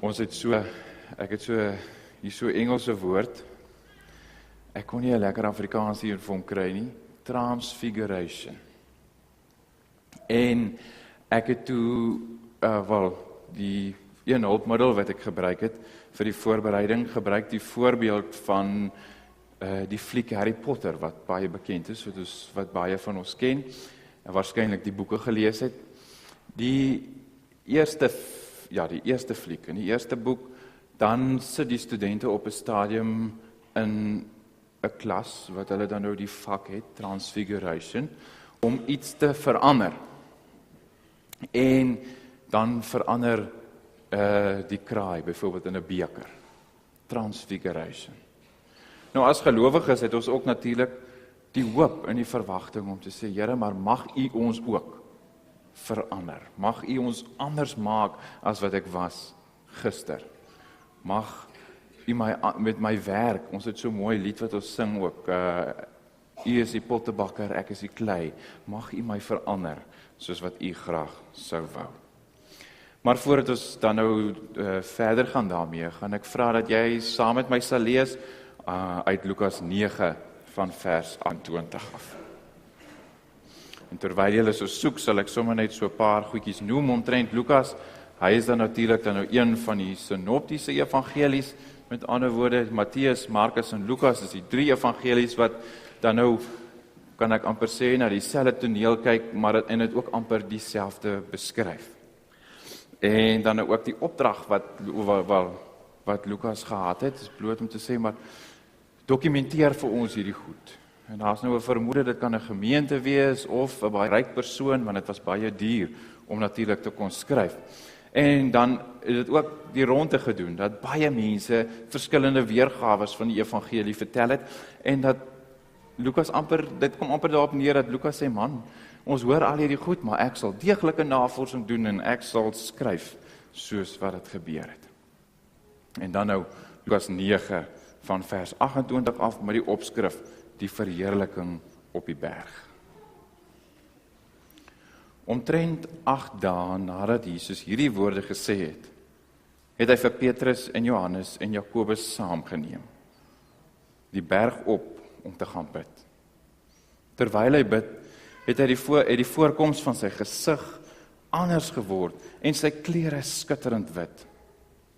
Ek het hier so Engelse woord. Ek kon nie 'n lekker Afrikaans hier vir hom kry nie. Transfiguration. En ek het toe die een hulpmiddel wat ek gebruik het vir die voorbereiding, gebruik die voorbeeld van die fliek Harry Potter, wat baie bekend is, wat baie van ons ken, en waarskynlik die boeke gelees het. Die eerste fliek, in die eerste boek, dan sit die studente op 'n stadium in 'n klas, wat hulle dan nou die vak het, Transfiguration, om iets te verander. En dan verander die kraai, byvoorbeeld in 'n beker. Transfiguration. Nou as gelowiges het ons ook natuurlik die hoop en die verwagting om te sê, Here, maar mag U ons ook verander. Mag U ons anders maak as wat ek was gister. Mag U met my werk, ons het so mooi lied wat ons sing ook, U is die pottebakker, ek is die klei. Mag U my verander, soos wat U graag sou wou. Maar voordat ons dan nou verder gaan daarmee, gaan ek vra dat jy saam met my sal lees uit Lukas 9 van vers 28 af. En terwyl julle so soek, sal ek sommer net so 'n paar goedjies noem omtrent Lukas. Hy is dan natuurlik een van die sinoptiese evangelies, met ander woorde, Matteus, Markus en Lukas is die 3 evangelies wat dan nou, kan ek amper sê, na dieselfde toneel kyk, maar dit ook amper dieselfde beskryf. En dan ook die opdrag wat Lukas gehad het, is bloot om te sê, maar dokumenteer vir ons hierdie goed. En daar is nou 'n vermoede, dit kan 'n gemeente wees, of 'n baie ryk persoon, want dit was baie duur om natuurlik te kon skryf. En dan het dit ook die ronde gedoen, dat baie mense verskillende weergawe van die evangelie vertel het, en dat Lukas dit kom amper daarop neer, dat Lukas sê, man, ons hoor al hierdie goed, maar ek sal deeglike navorsing doen, en ek sal skryf, soos wat het gebeur het. En dan nou, Lukas 9, van vers 28 af, met die opskrif, die verheerliking op die berg. Omtrent 8 dae nadat Jesus hierdie woorde gesê het, het hy vir Petrus en Johannes en Jakobus saamgeneem, die berg op om te gaan bid. Terwyl hy bid, het die voorkoms van sy gesig anders geword en sy klere skitterend wit.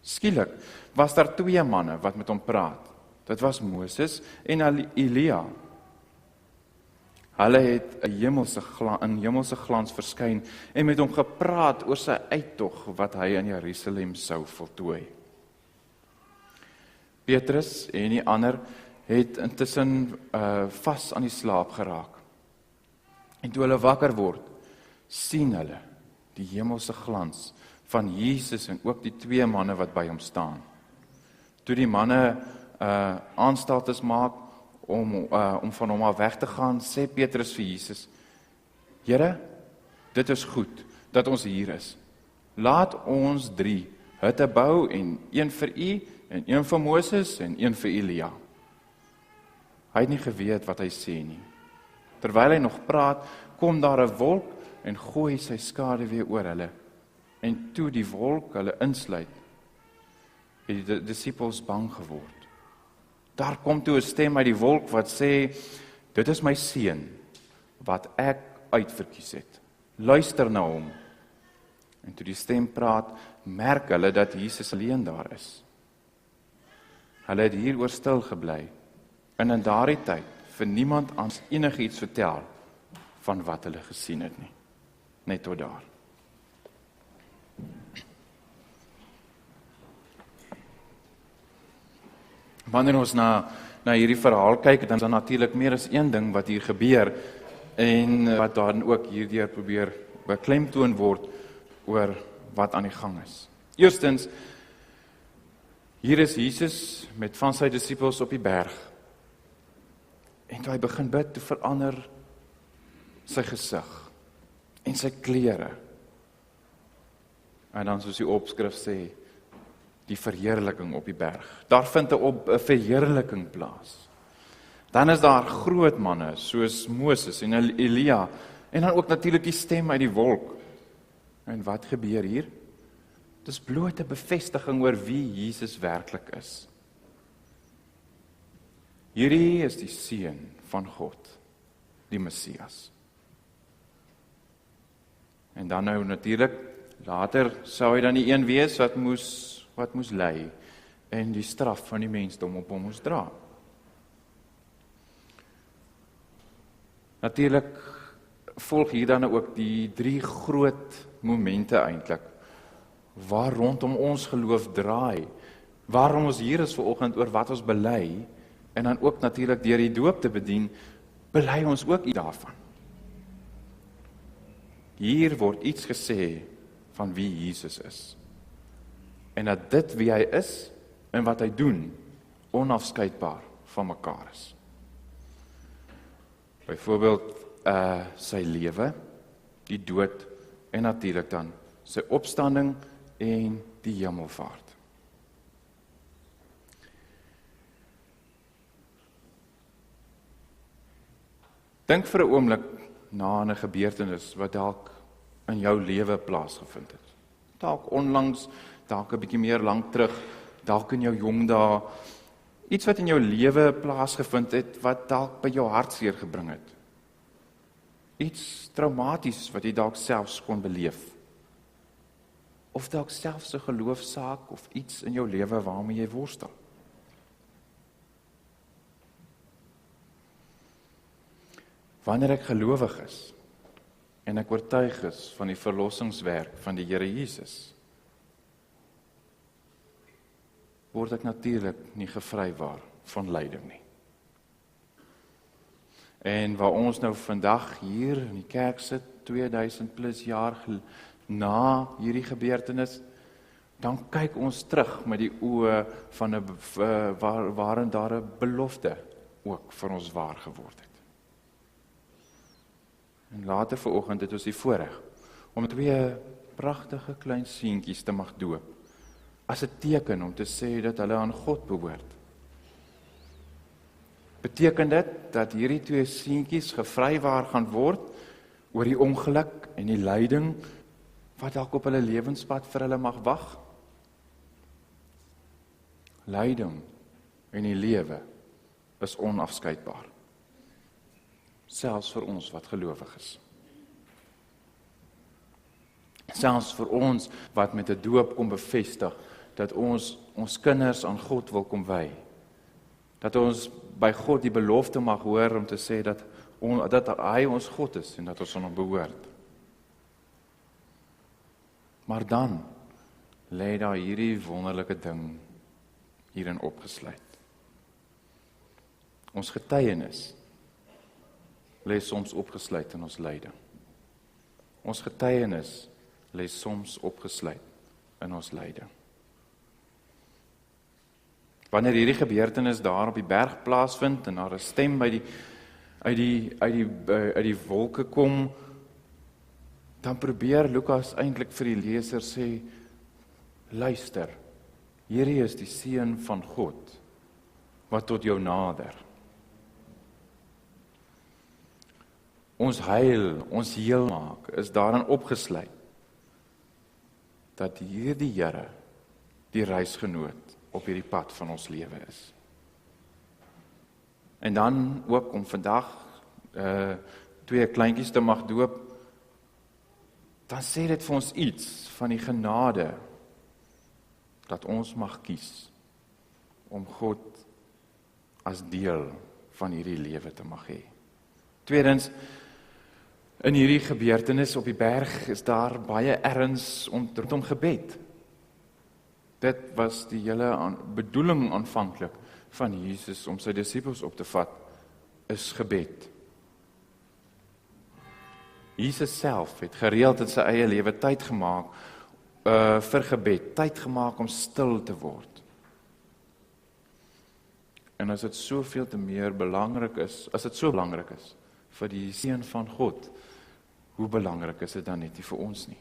Skielik was daar 2 manne wat met hom praat. Dit was Moses en Elia. Hulle het in hemelse glans verskyn en met hom gepraat oor sy uittog wat hy in Jerusalem sou voltooi. Petrus en die ander het intussen vas aan die slaap geraak. En toe hulle wakker word, sien hulle die hemelse glans van Jesus en ook die 2 manne wat by hom staan. Toe die manne aanstaltes maak om van hom af weg te gaan, sê Petrus vir Jesus, Here, dit is goed dat ons hier is. Laat ons 3 hutte bou, en een vir U, en een vir Moses, en een vir Elia. Hy het nie geweet wat hy sê nie. Terwyl hy nog praat, kom daar 'n wolk en gooi sy skaduwee oor hulle. En toe die wolk hulle insluit, het die disippels bang geword. Daar kom toe 'n stem uit die wolk wat sê, dit is my seun, wat ek uitverkies het. Luister na hom. En toe die stem praat, merk hulle dat Jesus alleen daar is. Hulle het hieroor stil gebly, en in daardie tyd vir niemand anders enigiets vertel van wat hulle gesien het nie. Net tot daar. Wanneer ons na hierdie verhaal kyk, dan is daar natuurlik meer as een ding wat hier gebeur, en wat dan ook hierdeur probeer beklemtoon word oor wat aan die gang is. Eerstens, hier is Jesus met van sy disippels op die berg. En toe hy begin bid, toe verander sy gesig en sy klere. En dan soos die opskrif sê, die verheerliking op die berg. Daar vind 'n verheerliking plaas. Dan is daar groot manne, soos Moses en Elia, en dan ook natuurlik die stem uit die wolk. En wat gebeur hier? Dis bloot 'n bevestiging oor wie Jesus werklik is. Hierdie is die Seun van God, die Messias. En dan nou natuurlik, later sou hy dan die een wees wat moes ly en die straf van die mensdom op hom moes dra. Natuurlik volg hier dan ook die 3 groot momente eintlik, waar rondom ons geloof draai, waarom ons hier is vanoggend oor wat ons bely, en dan ook natuurlik deur die doop te bedien, bely ons ook iets daarvan. Hier word iets gesê van wie Jesus is. En dat dit wie hy is en wat hy doen, onafskeidbaar van mekaar is. Byvoorbeeld sy lewe, die dood en natuurlik dan sy opstanding en die hemelvaart. Dink vir 'n oomblik na 'n gebeurtenis wat dalk in jou lewe plaasgevind het. Dalk onlangs, dalk 'n bietjie meer lank terug, dalk in jou jong dae, iets wat in jou lewe plaasgevind het wat dalk by jou hartseer gebring het. Iets traumaties wat jy dalk selfs kon beleef. Of dalk selfs 'n geloofsaak of iets in jou lewe waarmee jy worstel. Wanneer ek gelowig is en ek oortuig is van die verlossingswerk van die Here Jesus, word ek natuurlik nie gevrywaar van lyding nie. En waar ons nou vandag hier in die kerk sit, 2000 plus jaar na hierdie gebeurtenis, dan kyk ons terug met die oë van 'n waarin daar 'n belofte ook vir ons waar geword het. En later vanoggend het ons die voorreg om 2 pragtige klein seentjies te mag doop, as 'n teken om te sê dat hulle aan God behoort. Beteken dit dat hierdie 2 seentjies gevrywaar gaan word oor die ongeluk en die lyding wat dalk op hulle lewenspad vir hulle mag wag? Lyding en die lewe is onafskeidbaar. Selfs vir ons wat gelowig is. Selfs vir ons wat met 'n doop kom bevestig dat ons kinders aan God wil kom wy. Dat ons by God die belofte mag hoor om te sê dat hy ons God is en dat ons aan hom behoort. Maar dan lê daar hierdie wonderlike ding hierin opgesluit. Ons getuienis lê soms opgesluit in ons lyding. Ons getuienis lê soms opgesluit in ons lyding. Wanneer hierdie gebeurtenis daar op die berg plaasvind en daar 'n stem uit die wolke kom, dan probeer Lukas eintlik vir die leser sê, luister, hierdie is die Seun van God wat tot jou nader. Ons heil, ons heel maak, is daarin opgesluit dat hierdie Here die reisgenoot op hierdie pad van ons lewe is. En dan ook om vandag 2 kleintjies te mag doop, dan sê dit vir ons iets van die genade dat ons mag kies om God as deel van hierdie lewe te mag hê. Tweedens, in hierdie gebeurtenis op die berg is daar baie erns rondom gebed. Dit was die hele bedoeling aanvanklik van Jesus om sy disippels op te vat, is gebed. Jesus self het gereeld in sy eie lewe tyd gemaak vir gebed, tyd gemaak om stil te word. En as dit soveel te meer belangrik is, as dit so belangrik is vir die Seun van God, hoe belangrik is dit dan net nie vir ons nie?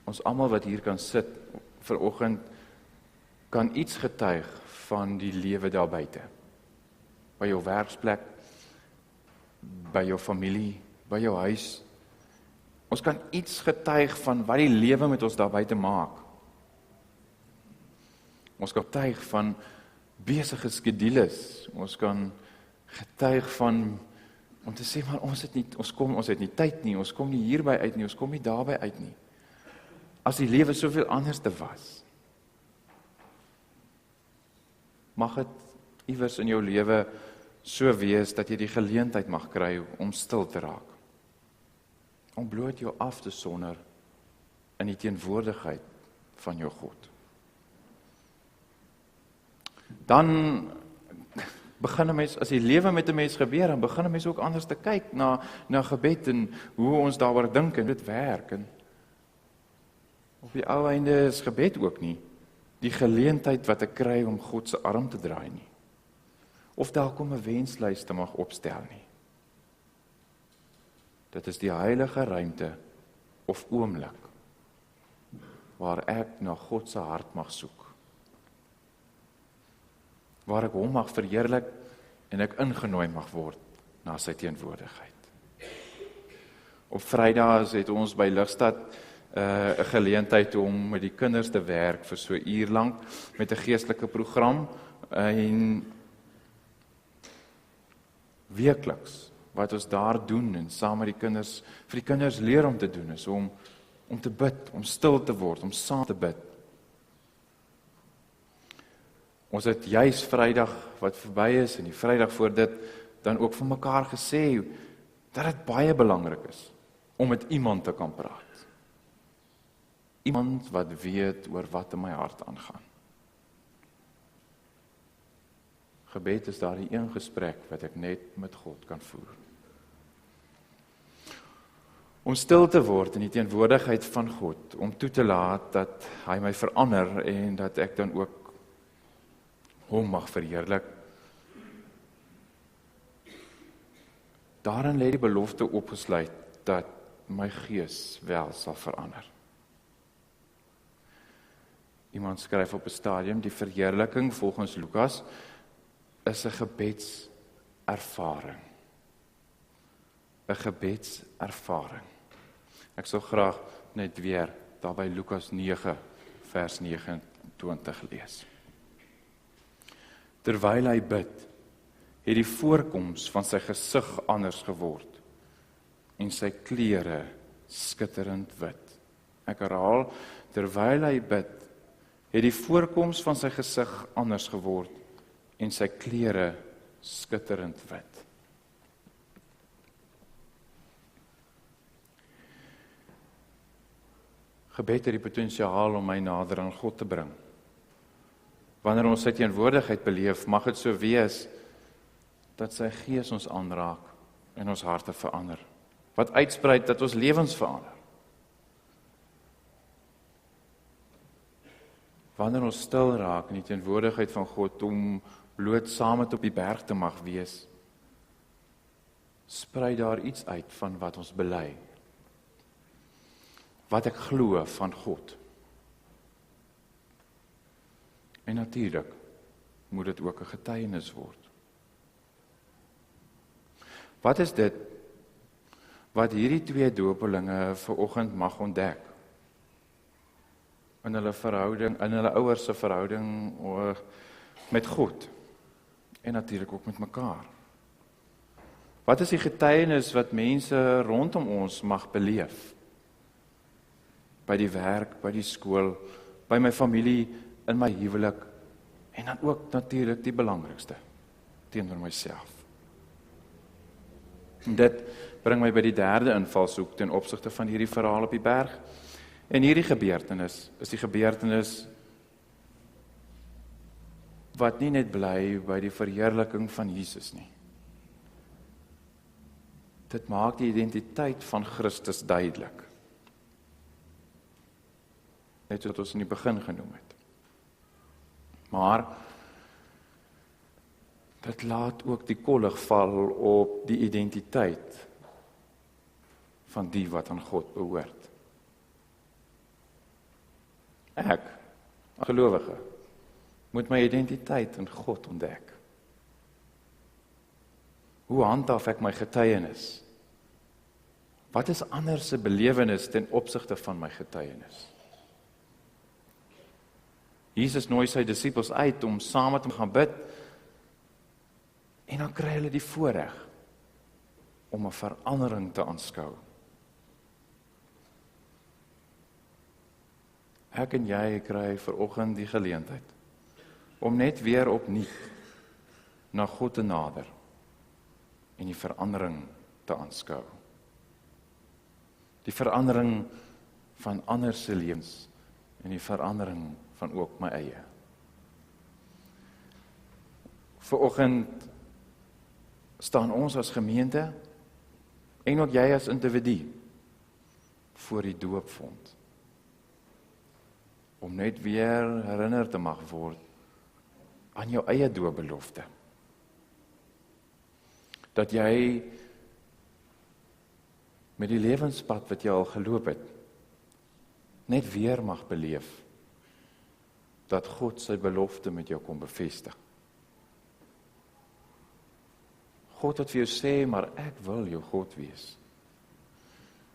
Ons almal wat hier kan sit vanoggend kan iets getuig van die lewe daar buite. By jou werksplek, by jou familie, by jou huis. Ons kan iets getuig van wat die lewe met ons daarby te maak. Ons kan getuig van besige skedules. Ons kan getuig van om te sê, maar ons het nie tyd nie, ons kom nie hierby uit nie, ons kom nie daarby uit nie. As die lewe soveel anders te was. Mag dit iewers in jou lewe so wees dat jy die geleentheid mag kry om stil te raak. Om bloot jou af te sonder in die teenwoordigheid van jou God. Dan begin 'n mens, as die lewe met 'n mens gebeur, dan begin 'n mens ook anders te kyk na gebed en hoe ons daaroor dink en dit werk. En op die ou einde is gebed ook nie die geleentheid wat ek kry om God se arm te draai nie. Of dalk om 'n wenslys te mag opstel nie. Dit is die heilige ruimte of oomblik waar ek na God se hart mag soek. Waar ek hom mag verheerlik en ek ingenooi mag word na sy teenwoordigheid. Op Vrydae het ons by Ligstad 'n geleentheid om met die kinders te werk vir so 'n uur lank met 'n geestelike program en weekliks wat ons daar doen en saam met die kinders, vir die kinders leer om te doen is om te bid, om stil te word, om saam te bid. Ons het juis Vrydag wat verby is en die Vrydag voor dit dan ook vir mekaar gesê dat dit baie belangrik is om met iemand te kan praat. Iemand wat weet oor wat in my hart aangaan. Gebed is daar die een gesprek wat ek net met God kan voer. Om stil te word in die teenwoordigheid van God, om toe te laat dat hy my verander en dat ek dan ook hom mag verheerlik. Daarin lê die belofte opgesluit dat my gees wel sal verander. Iemand skryf op 'n stadium, die verheerliking volgens Lukas is 'n gebedservaring. 'n Gebedservaring. Ek sou graag net weer daar by Lukas 9 vers 29 lees. Terwyl hy bid, het die voorkoms van sy gesig anders geword en sy klere skitterend wit. Ek herhaal, terwyl hy bid, het die voorkoms van sy gesig anders geword en sy klere skitterend wit. Gebed het die potensiaal om my nader aan God te bring. Wanneer ons sy teenwoordigheid beleef, mag dit so wees dat sy gees ons aanraak en ons harte verander. Wat uitsprei dat ons lewens verander. Wanneer ons stil raak in die teenwoordigheid van God om bloot saam met op die berg te mag wees, sprei daar iets uit van wat ons bely. Wat ek glo van God. En natuurlik moet dit ook 'n getuienis word. Wat is dit wat hierdie twee dopelinge vanoggend mag ontdek? In hulle verhouding, in hulle ouers se verhouding met God en natuurlik ook met mekaar. Wat is die getuienis wat mense rondom ons mag beleef? By die werk, by die skool, by my familie, in my huwelik en dan ook natuurlik die belangrikste, teenoor myself. En dit bring my by die derde invalshoek ten opsigte van hierdie verhaal op die berg. En hierdie gebeurtenis is die gebeurtenis wat nie net bly by die verheerliking van Jesus nie. Dit maak die identiteit van Christus duidelik. Net wat ons in die begin genoem het. Maar dit laat ook die kollig val op die identiteit van die wat aan God behoort. Ek, gelowige, moet my identiteit in God ontdek. Hoe handhaaf ek my getuienis? Wat is ander se belewenis ten opsigte van my getuienis? Jesus nooi sy disippels uit om saam met hom gaan bid, en dan kry hulle die voorreg om 'n verandering te aanskou. Ek en jy kry vanoggend die geleentheid om net weer opnuut na God te nader en die verandering te aanskou. Die verandering van ander se lewens en die verandering van ook my eie. Vanoggend staan ons as gemeente en ook jy as individu voor die doopvond. Om net weer herinner te mag word aan jou eie doopbelofte. Dat jy met die lewenspad wat jy al geloop het, net weer mag beleef dat God sy belofte met jou kom bevestig. God het vir jou sê, maar ek wil jou God wees.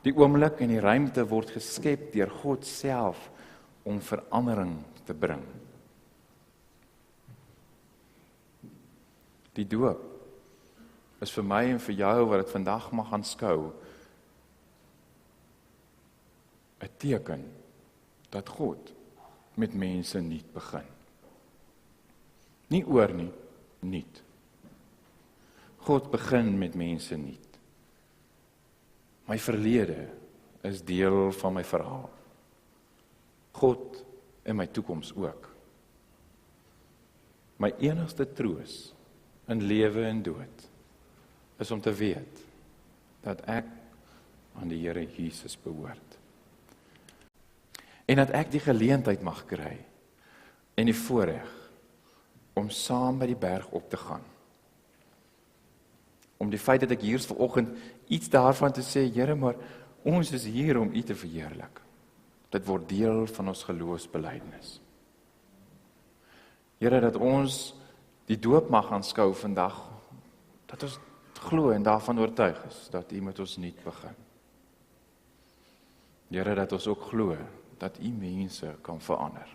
Die oomblik en die ruimte word geskep deur God self om verandering te bring. Die doop is vir my en vir jou wat dit vandag mag aanskou 'n teken dat God met mense nuut begin. Nie oor nie, nuut. God begin met mense nuut. My verlede is deel van my verhaal. God en my toekoms ook. My enigste troos in lewe en dood is om te weet dat ek aan die Here Jesus behoort. En dat ek die geleentheid mag kry en die voorreg om saam by die berg op te gaan. Om die feit dat ek hier is vanoggend iets daarvan te sê, Here, maar ons is hier om U te verheerlik. Dit word deel van ons geloofsbelijdenis. Here, dat ons die doop mag aanskou vandag, dat ons glo en daarvan oortuig is, dat U met ons nuut begin. Here, dat ons ook glo, dat U mense kan verander.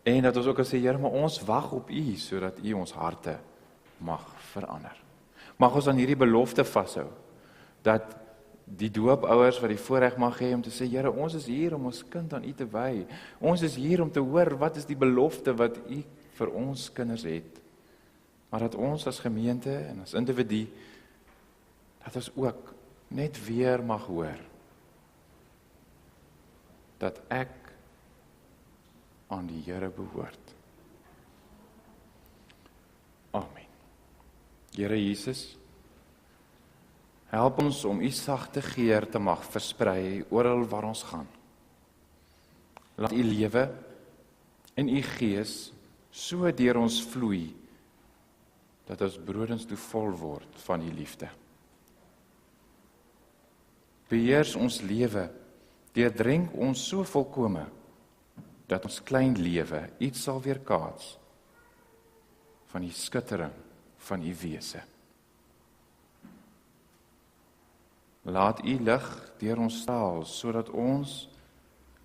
En dat ons ook kan sê, Here, maar ons wag op U, sodat U ons harte mag verander. Mag ons aan hierdie belofte vashou, dat die doopouers wat die voorreg mag hê om te sê, Here, ons is hier om ons kind aan U te wy. Ons is hier om te hoor, wat is die belofte wat U vir ons kinders het. Maar dat ons as gemeente en as individu, dat ons ook net weer mag hoor, dat ek aan die Here behoort. Amen. Here Jesus, help ons om U sagte geur te mag versprei oral waar ons gaan. Laat U lewe en U Gees so deur ons vloei, dat ons brodens toe vol word van U liefde. Beheers ons lewe, deurdrink ons so volkome, dat ons klein lewe iets sal weerkaats van die skittering van U wese. Laat U lig deur ons straal, sodat ons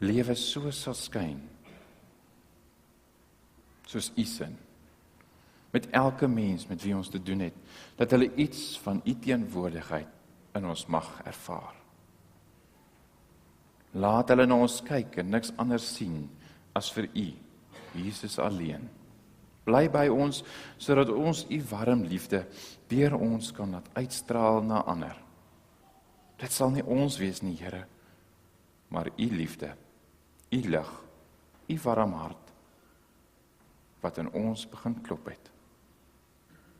lewe so sal skyn, soos U sin, met elke mens met wie ons te doen het, dat hulle iets van U teenwoordigheid in ons mag ervaar. Laat hulle na ons kyk en niks anders sien as vir U, Jesus alleen. Bly by ons, sodat ons U warm liefde deur ons kan laat uitstraal na ander. Dit sal nie ons wees nie, Here, maar U liefde, U lig, U warm hart, wat in ons begin klop het.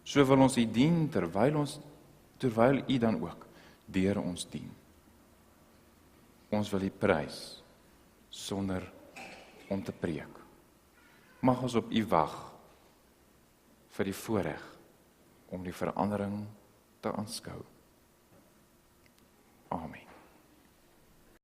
So wil ons U dien, terwyl U dan ook deur ons dien. Ons wil U prys, sonder om te preek. Mag ons op U wag, vir die voorreg om die verandering te aanskou. Amen.